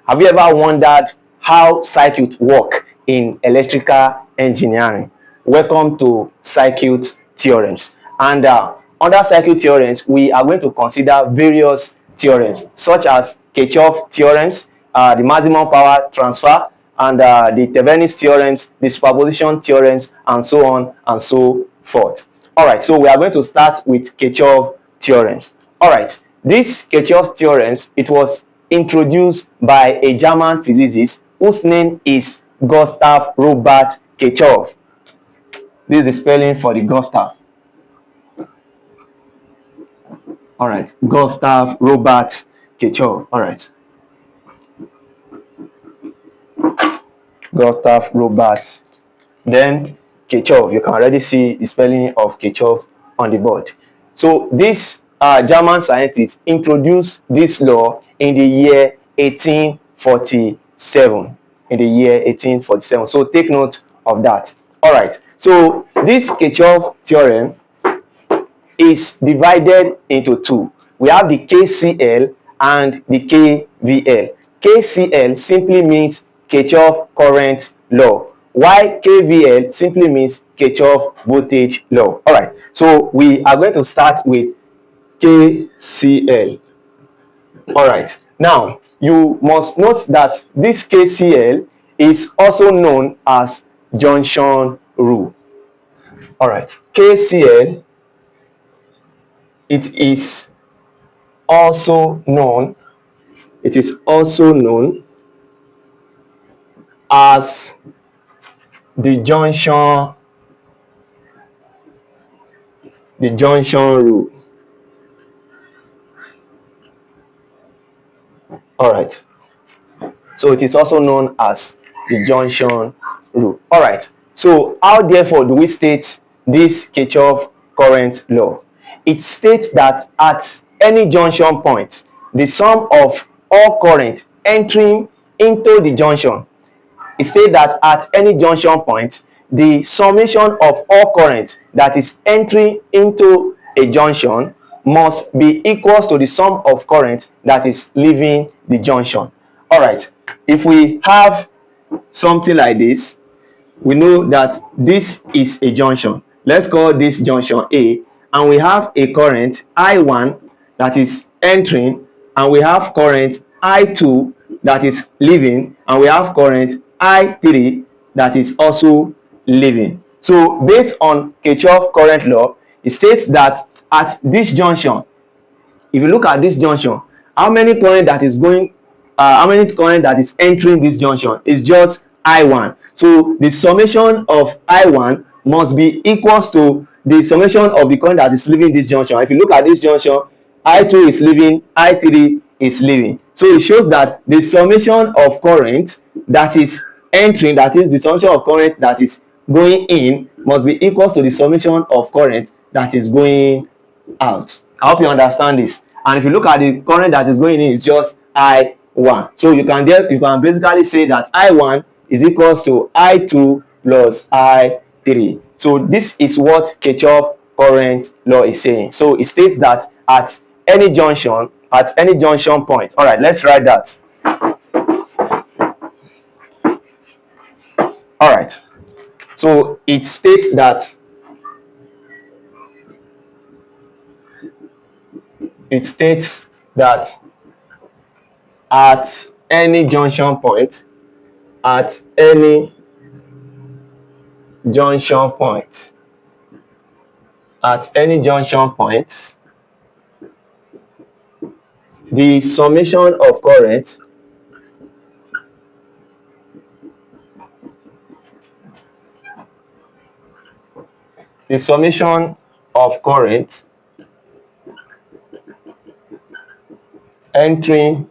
Have you ever wondered how circuits work in electrical engineering? Welcome to circuit theorems. And under circuit theorems, we are going to consider various theorems such as Kirchhoff theorems, the maximum power transfer, and the Thevenin's theorems, the superposition theorems, and so on and so forth. All right, so we are going to start with Kirchhoff theorems. All right, this Kirchhoff theorems, it was introduced by a German physicist whose name is Gustav Robert Kirchhoff. This is the spelling for the Gustav. All right, Gustav Robert Kirchhoff. All right, Gustav Robert. Then Kirchhoff. You can already see the spelling of Kirchhoff on the board. So this German scientist introduced this law in the year 1847. In the year 1847. So take note of that. All right. So this Kirchhoff theorem is divided into two. We have the KCL and the KVL. KCL simply means Kirchhoff Current Law, while KVL simply means Kirchhoff Voltage Law. All right, so we are going to start with KCL. All right, now you must note that this KCL is also known as Junction rule. All right, KCL, it is also known as the junction rule. All right, so it is also known as the junction rule. All right, so how therefore do we state this Kirchhoff current law? It states that at any junction point, the sum of all current entering into the junction, it states that at any junction point, the summation of all current that is entering into a junction must be equal to the sum of current that is leaving the junction. All right, if we have something like this, we know that this is a junction. Let's call this junction A, and we have a current I1 that is entering, and we have current I2 that is leaving, and we have current I3 that is also leaving. So based on Kirchhoff current law, it states that at this junction, if you look at this junction, how many current that is going, how many current that is entering this junction is just I1. So the summation of I1 must be equals to the summation of the current that is leaving this junction. If you look at this junction, I2 is leaving, I3 is leaving. So it shows that the summation of current that is entering, that is the summation of current that is going in, must be equals to the summation of current that is going out. I hope you understand this. And if you look at the current that is going in, it's just I1. So you can basically say that I1 is equals to I2 plus I3. So this is what Kirchhoff current law is saying. So it states that at any junction point. All right, let's write that. All right. So it states that at any junction point, the summation of current entering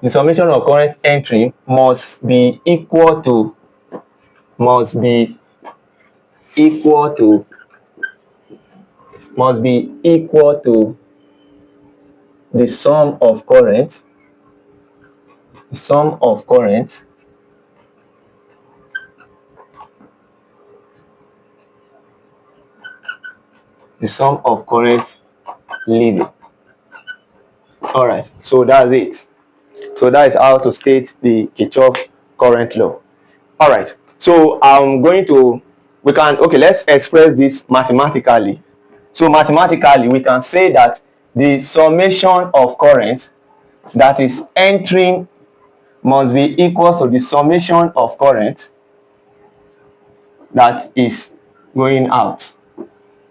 the summation of current entry must be equal to the sum of current the sum of current leaving. All right, so that's it. So that is how to state the Kirchhoff current law. All right, so I'm going to, okay, let's express this mathematically. So mathematically, we can say that the summation of current that is entering must be equal to the summation of current that is going out.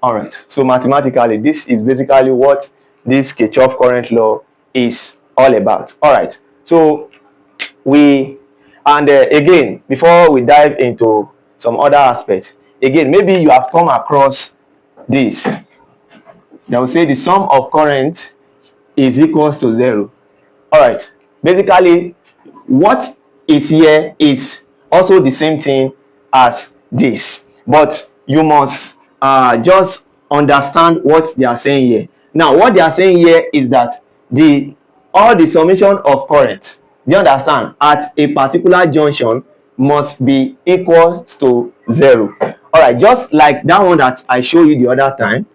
All right, so mathematically, this is basically what this Kirchhoff current law is all about. All right, so again, before we dive into some other aspects, again, maybe you have come across this. They will say the sum of current is equals to 0. All right, basically, what is here is also the same thing as this, but you must just understand what they are saying here. Now, what they are saying here is that all the summation of current, do you understand, at a particular junction must be equal to 0. All right, just like that one that I showed you the other time.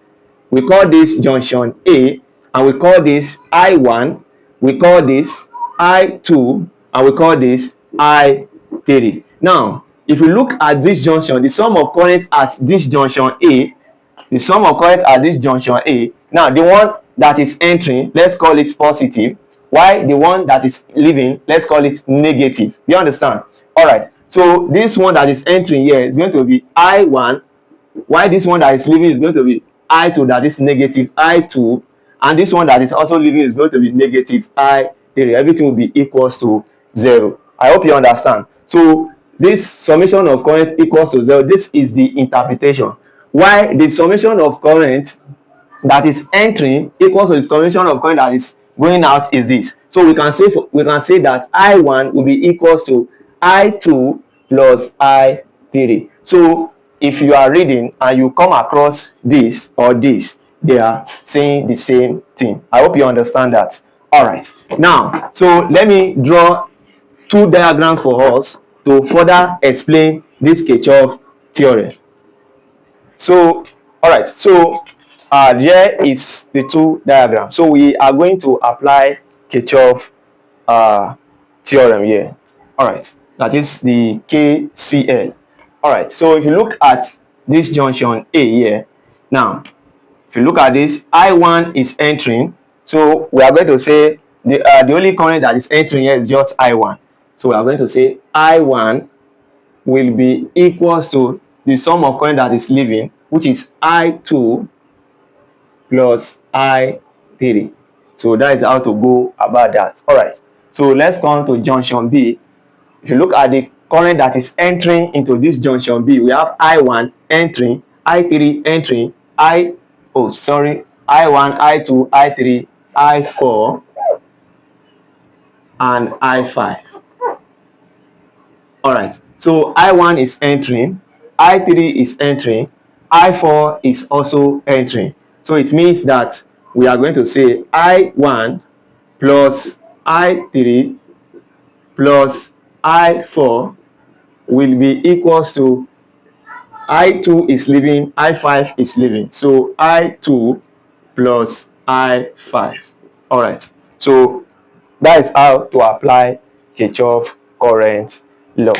We call this junction A, and we call this I1, we call this I2, and we call this I3. Now, if you look at this junction, the sum of current at this junction A, the sum of current at this junction A, now the one that is entering, let's call it positive, while the one that is leaving, let's call it negative. Do you understand? All right, so this one that is entering here is going to be I1, while this one that is leaving is going to be I2, that is negative I2, and this one that is also leaving is going to be negative I3. Everything will be equals to 0. I hope you understand. So this summation of current equals to 0. This is the interpretation. Why the summation of current that is entering equals to the summation of current that is going out is this. So we can say that I1 will be equals to I2 plus I3. So if you are reading and you come across this or this, they are saying the same thing. I hope you understand that. All right, now, so let me draw two diagrams for us to further explain this Kirchhoff theorem. So, all right, so here is the two diagrams. So we are going to apply Kirchhoff theorem here. All right, that is the KCL. All right, so if you look at this junction A here, now if you look at this, I1 is entering, so we are going to say the only current that is entering here is just I1. So we are going to say I1 will be equals to the sum of current that is leaving, which is I2 plus I3. So that is how to go about that. All right, so let's come to junction B. If you look at the current that is entering into this junction B, we have I1 entering, I3 entering, I1, I2, I3, I4, and I5. All right, so I1 is entering, I3 is entering, I4 is also entering. So it means that we are going to say I1 plus I3 plus I4 will be equals to I2 is leaving, I5 is leaving. So I2 plus I5. All right, so that is how to apply Kirchhoff current law.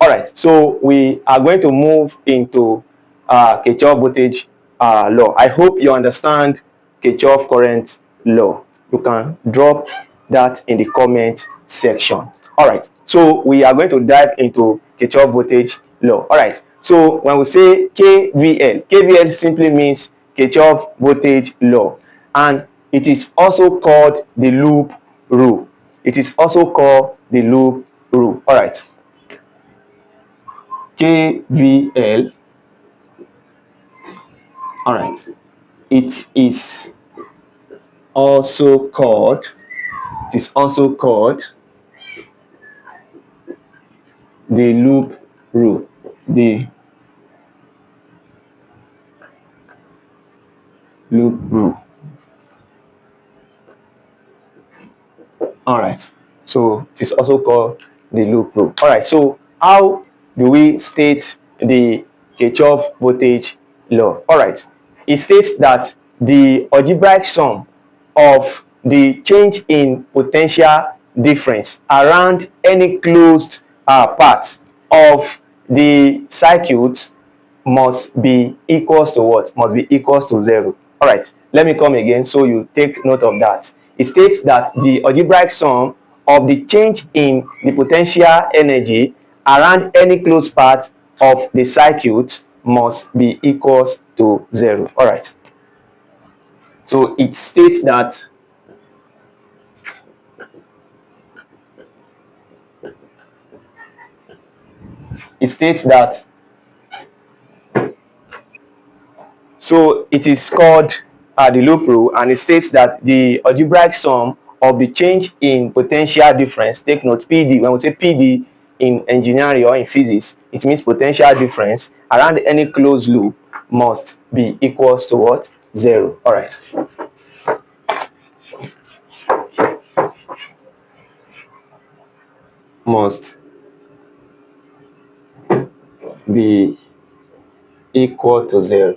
All right, so we are going to move into Kirchhoff voltage law. I hope you understand Kirchhoff current law. You can drop that in the comment section. All right, so we are going to dive into Kirchhoff voltage law. All right, so when we say KVL simply means Kirchhoff voltage law, and it is also called the loop rule. It is also called the loop rule. All right, KVL. All right, it is also called the loop rule. The loop rule. All right, so it is also called the loop rule. All right, so how do we state the Kirchhoff voltage law? All right, it states that the algebraic sum of the change in potential difference around any closed part of the circuit must be equals to what? Must be equals to 0. All right, let me come again so you take note of that. It states that the algebraic sum of the change in the potential energy around any closed part of the circuit must be equals to 0. All right. So it states that so it is called the loop rule, and it states that the algebraic sum of the change in potential difference, take note PD, when we say PD in engineering or in physics, it means potential difference around any closed loop must be equals to what? 0. All right. Must be equal to 0.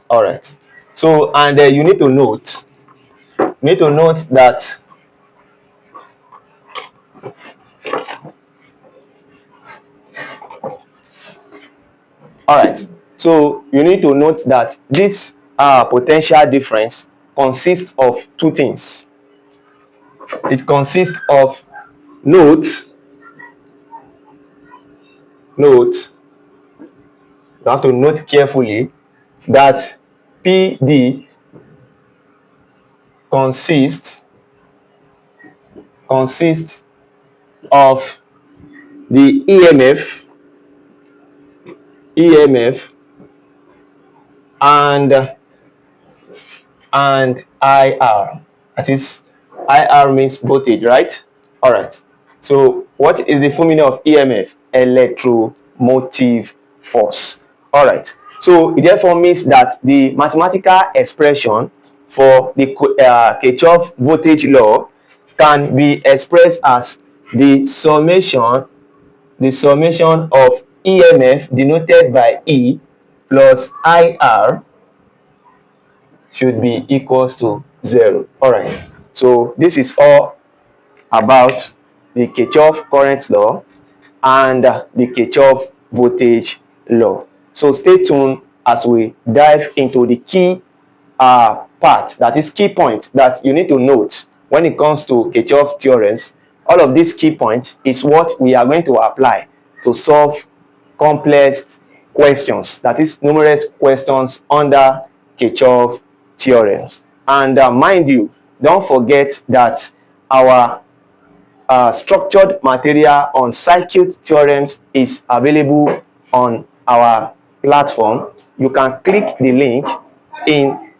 All right. So, and you need to note that all right. So you need to note that this potential difference consists of two things. It consists of note. You have to note carefully that PD consists of the EMF and IR. That is, IR means voltage, right? All right. So what is the full meaning of EMF? Electromotive force. All right. So it therefore means that the mathematical expression for the Kirchhoff Voltage Law can be expressed as the summation of EMF denoted by E plus IR should be equals to 0. All right. So this is all about the Kirchhoff Current Law and the Kirchhoff Voltage Law. So stay tuned as we dive into the key part, that is key point that you need to note when it comes to Kirchhoff theorems. All of these key points is what we are going to apply to solve complex questions, that is numerous questions under Kirchhoff theorems. And mind you, don't forget that our structured material on circuit theorems is available on our platform. You can click the link in